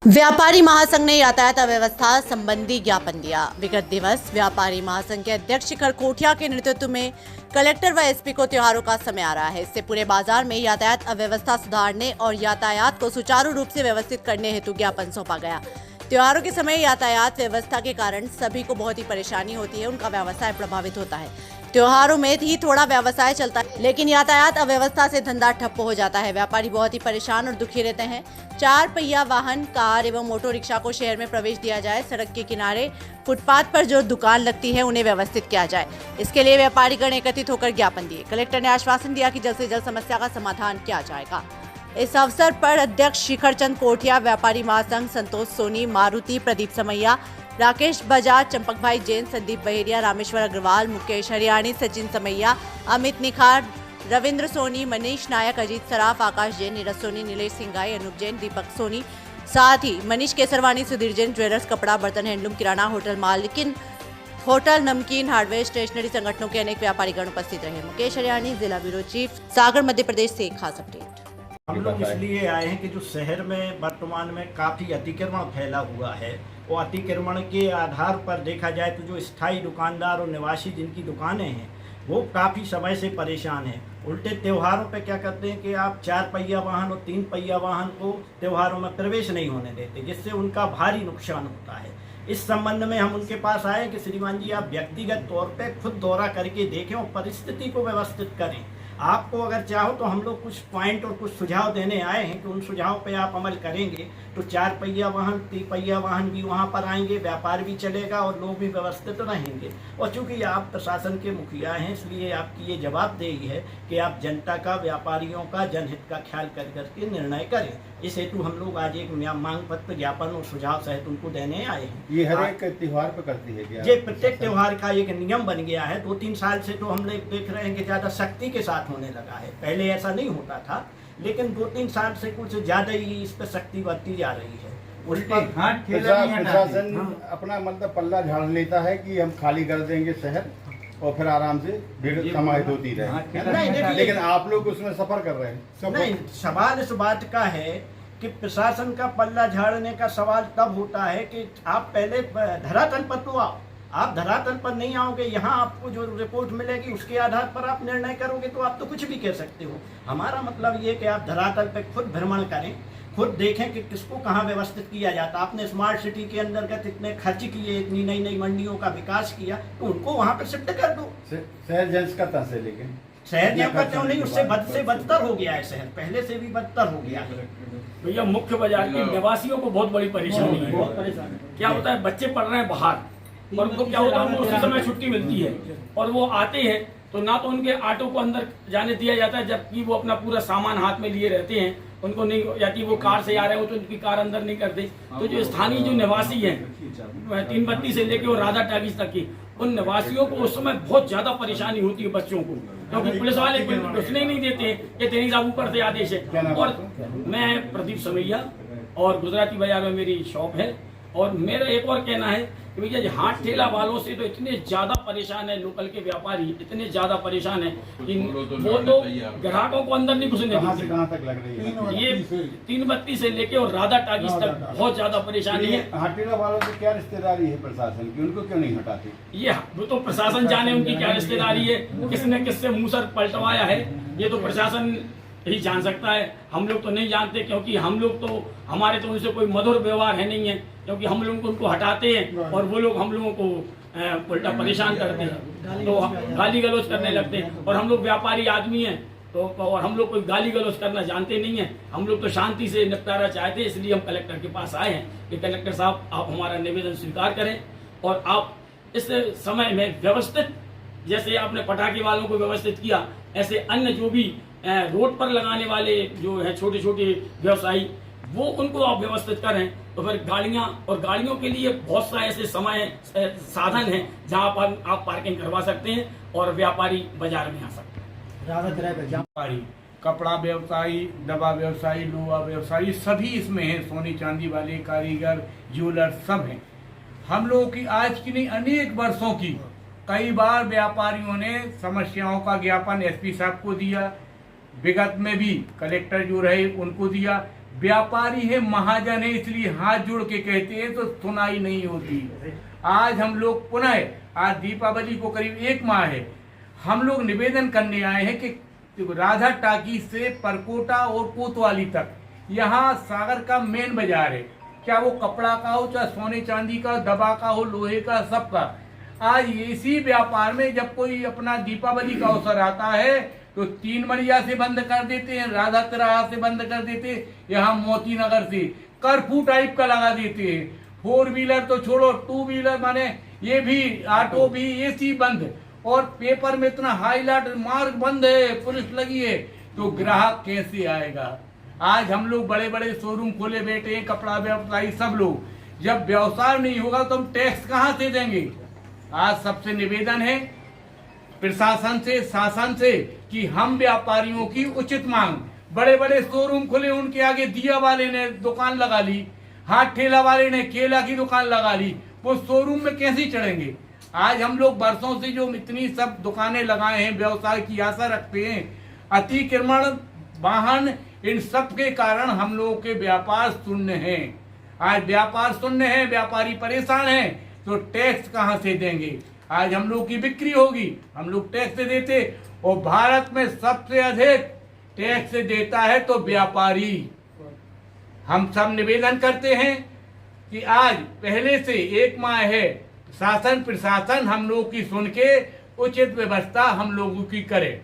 व्यापारी महासंघ ने यातायात अव्यवस्था संबंधी ज्ञापन दिया। विगत दिवस व्यापारी महासंघ के अध्यक्ष शिखर कोठिया के नेतृत्व में कलेक्टर व एसपी को त्योहारों का समय आ रहा है। इससे पूरे बाजार में यातायात अव्यवस्था सुधारने और यातायात को सुचारू रूप से व्यवस्थित करने हेतु ज्ञापन सौंपा गया। त्योहारों के समय यातायात व्यवस्था के कारण सभी को बहुत ही परेशानी होती है, उनका व्यवसाय प्रभावित होता है। त्योहारों में ही थोड़ा व्यवसाय चलता है, लेकिन यातायात अव्यवस्था से धंधा ठप्प हो जाता है। व्यापारी बहुत ही परेशान और दुखी रहते हैं। 4 पहिया वाहन, कार एवं ऑटो रिक्शा को शहर में प्रवेश दिया जाए। सड़क के किनारे फुटपाथ पर जो दुकान लगती है उन्हें व्यवस्थित किया जाए। इसके लिए व्यापारीगण एकत्रित होकर ज्ञापन दिए। कलेक्टर ने आश्वासन दिया कि जल्द से जल्द समस्या का समाधान किया जाएगा। इस अवसर पर अध्यक्ष शिखर चंद कोठिया, व्यापारी महासंघ संतोष सोनी, मारुति, प्रदीप समैया, राकेश बजाज, चंपक भाई जैन, संदीप बहेरिया, रामेश्वर अग्रवाल, मुकेश हरियाणी, सचिन समैया, अमित निखार, रविंद्र सोनी, मनीष नायक, अजीत सराफ, आकाश जैन, नीरज सोनी, नीलेश सिंगाई, अनूप जैन, दीपक सोनी, साथ ही मनीष केसरवानी, सुधीर जैन, ज्वेलर्स, कपड़ा, बर्तन, हैंडलूम, किराना, होटल मालिकिन, होटल, नमकीन, हार्डवेयर, स्टेशनरी संगठनों के अनेक व्यापारीगण उपस्थित रहे। मुकेश हरियाणी, जिला ब्यूरो चीफ, सागर, मध्य प्रदेश से एक खास अपडेट। हम लोग इसलिए आए हैं कि जो शहर में वर्तमान में काफ़ी अतिक्रमण फैला हुआ है, वो अतिक्रमण के आधार पर देखा जाए तो जो स्थायी दुकानदार और निवासी जिनकी दुकानें हैं वो काफ़ी समय से परेशान हैं। उल्टे त्योहारों पे क्या करते हैं कि आप 4 पहिया वाहन और 3 पहिया वाहन को त्योहारों में प्रवेश नहीं होने देते, जिससे उनका भारी नुकसान होता है। इस संबंध में हम उनके पास आए कि श्रीमान जी, आप व्यक्तिगत तौर पे खुद दौरा करके देखें और परिस्थिति को व्यवस्थित करें। आपको अगर चाहो तो हम लोग कुछ पॉइंट और कुछ सुझाव देने आए हैं कि उन सुझाव पे आप अमल करेंगे तो 4 पहिया वाहन, 3 पहिया वाहन भी वहाँ पर आएंगे, व्यापार भी चलेगा और लोग भी व्यवस्थित रहेंगे। और चूंकि आप प्रशासन के मुखिया हैं, इसलिए आपकी ये जवाबदेही है कि आप जनता का, व्यापारियों का, जनहित का ख्याल कर करके निर्णय करें। इस हेतु हम लोग आज एक मांग पत्र, ज्ञापन और सुझाव सहित उनको देने आए हैं। ये हर एक त्योहार पर करती है क्या? ये प्रत्येक त्योहार का एक नियम बन गया है। 2-3 साल से तो हम लोग देख रहे हैं कि ज़्यादा सख्ती के साथ होने लगा है। पहले ऐसा नहीं होता था, लेकिन 2-3 साल से कुछ ज़्यादा ही इस पर सख्ती बढ़ती जा रही है। प्रशासन अपना मतलब पल्ला झाड़ लेता है कि हम खाली कर देंगे शहर और फिर आराम से भीड़ समाहित होती रहे, लेकिन आप लोग उसमें सफर कर रहे हैं। नहीं, सवाल इस बात का है कि प्रशासन का पल्ला झाड़ने का सवाल तब होता है कि आप पहले धरातल पर तो आओ। आप धरातल पर नहीं आओगे, यहाँ आपको जो रिपोर्ट मिलेगी उसके आधार पर आप निर्णय करोगे तो आप तो कुछ भी कह सकते हो। हमारा मतलब ये कि आप धरातल पर खुद भ्रमण करें, खुद देखें कि किसको कहाँ व्यवस्थित किया जाता। आपने स्मार्ट सिटी के अंतर्गत इतने खर्च किए, इतनी नई नई मंडियों का विकास किया, तो उनको वहाँ पर शिफ्ट कर दो। शहर जेंस का तंज है, लेकिन शहर जेंस का क्यों नहीं, उससे बदतर हो गया है शहर, पहले से भी बदतर हो गया है। भैया, मुख्य बाजार के निवासियों को बहुत बड़ी परेशानी है। क्या होता है, बच्चे पढ़ रहे हैं बाहर और उनको क्या होता है, उनको उसी समय छुट्टी मिलती है और वो आते हैं तो ना तो उनके ऑटो को अंदर जाने दिया जाता है, जबकि वो अपना पूरा सामान हाथ में लिए रहते हैं। उनको नहीं, या कि वो कार से आ रहे हो तो उनकी कार अंदर नहीं करते। तो जो स्थानीय जो निवासी हैं, 3 बत्ती से लेके और राधा टाकीज तक की, उन निवासियों को उस समय बहुत ज्यादा परेशानी होती है बच्चों को, क्योंकि पुलिस वाले घुसने ही नहीं देते कि तेरी साहब ऊपर से आदेश है। और मैं प्रदीप समैया और गुजराती बाजार में मेरी शॉप है। और मेरा एक और कहना है कि भैया, हाथ ठेला वालों से तो इतने ज्यादा परेशान है, लोकल के व्यापारी इतने ज्यादा परेशान है कि वो तो ग्राहकों को अंदर नहीं घुसने देते। कहाँ तक लग रही है ये 3 बत्ती से लेके और राधा टाकीज तक बहुत ज्यादा परेशानी है। हाथ ठेला वालों से क्या रिश्तेदारी है प्रशासन की, उनको क्यों नहीं हटाते? ये वो तो प्रशासन जाने उनकी क्या रिश्तेदारी है, किसने किससे मुंह सर पलटवाया है, ये तो प्रशासन ही जान सकता है। हम लोग तो नहीं जानते, क्योंकि हम लोग तो, हमारे तो उनसे कोई मधुर व्यवहार है नहीं है, क्योंकि हम लोग उनको हटाते हैं और वो लोग हम लोगों को उल्टा परेशान करते हैं, तो गाली गलौज करने लगते हैं। और हम लोग व्यापारी आदमी हैं तो, और हम लोग कोई गाली गलौज करना जानते नहीं है। हम लोग तो शांति से निपटारा चाहते हैं, इसलिए हम कलेक्टर के पास आए हैं कि कलेक्टर साहब, आप हमारा निवेदन स्वीकार करें और आप इस समय में व्यवस्थित, जैसे आपने पटाखे वालों को व्यवस्थित किया, ऐसे अन्य जो भी रोड पर लगाने वाले जो है छोटे छोटे व्यवसायी, वो उनको आप व्यवस्थित करें। तो फिर गाड़ियां, और गाड़ियों के लिए बहुत सा ऐसे समय साधन हैं जहां पर आप पार्किंग करवा सकते हैं और व्यापारी बाजार में आ सकते हैं। व्यापारी, कपड़ा व्यवसायी, दवा व्यवसायी, लोहा व्यवसायी, सभी इसमें हैं। सोने चांदी वाले, कारीगर, ज्वेलर, सब हैं। हम लोगों की आज की नहीं, अनेक वर्षों की कई बार व्यापारियों ने समस्याओं का ज्ञापन एसपी साहब को दिया, विगत में भी कलेक्टर जो रहे उनको दिया, व्यापारी है, महाजन है, इसलिए हाथ जोड़ के कहते हैं तो सुनाई नहीं होती। आज हम लोग पुनः, आज दीपावली को करीब 1 माह है, हम लोग निवेदन करने आए हैं कि राधा टाकी से परकोटा और कोतवाली तक, यहाँ सागर का मेन बाजार है, क्या वो कपड़ा का हो, चाहे सोने चांदी का, दवा का हो, लोहे का, सबका। आज इसी व्यापार में जब कोई अपना दीपावली का अवसर आता है तो 3 मरिया से बंद कर देते हैं, राधा तिराहा से बंद कर देते हैं, यहाँ मोती नगर से कर्फ्यू टाइप का लगा देते हैं। 4 व्हीलर तो छोड़ो, 2 व्हीलर माने ये भी, ऑटो भी, एसी बंद, और पेपर में इतना हाईलाइट, मार्ग बंद है, पुलिस लगी है, तो ग्राहक कैसे आएगा। आज हम लोग बड़े बड़े शोरूम खोले बैठे हैं, कपड़ा व्यवसायी सब लोग, जब व्यवसाय नहीं होगा तो हम टैक्स कहाँ से देंगे। आज सबसे निवेदन है प्रशासन से, शासन से, कि हम व्यापारियों की उचित मांग, बड़े बड़े शोरूम खुले, उनके आगे दिया वाले ने दुकान लगा ली, हाथ ठेला वाले ने केला की दुकान लगा ली, वो शोरूम में कैसे चढ़ेंगे। आज हम लोग बरसों से जो इतनी सब दुकानें लगाए हैं, व्यवसाय की आशा रखते हैं, अतिक्रमण, वाहन, इन सब के कारण हम लोगों के व्यापार शून्य हैं। आज व्यापार शून्य है, व्यापारी परेशान है, तो टैक्स कहाँ से देंगे। आज हम लोग की बिक्री होगी, हम लोग टैक्स देते, और भारत में सबसे अधिक टैक्स देता है तो व्यापारी। हम सब निवेदन करते हैं कि आज पहले से 1 माह है, शासन प्रशासन हम लोग की सुन के उचित व्यवस्था हम लोगों की करे।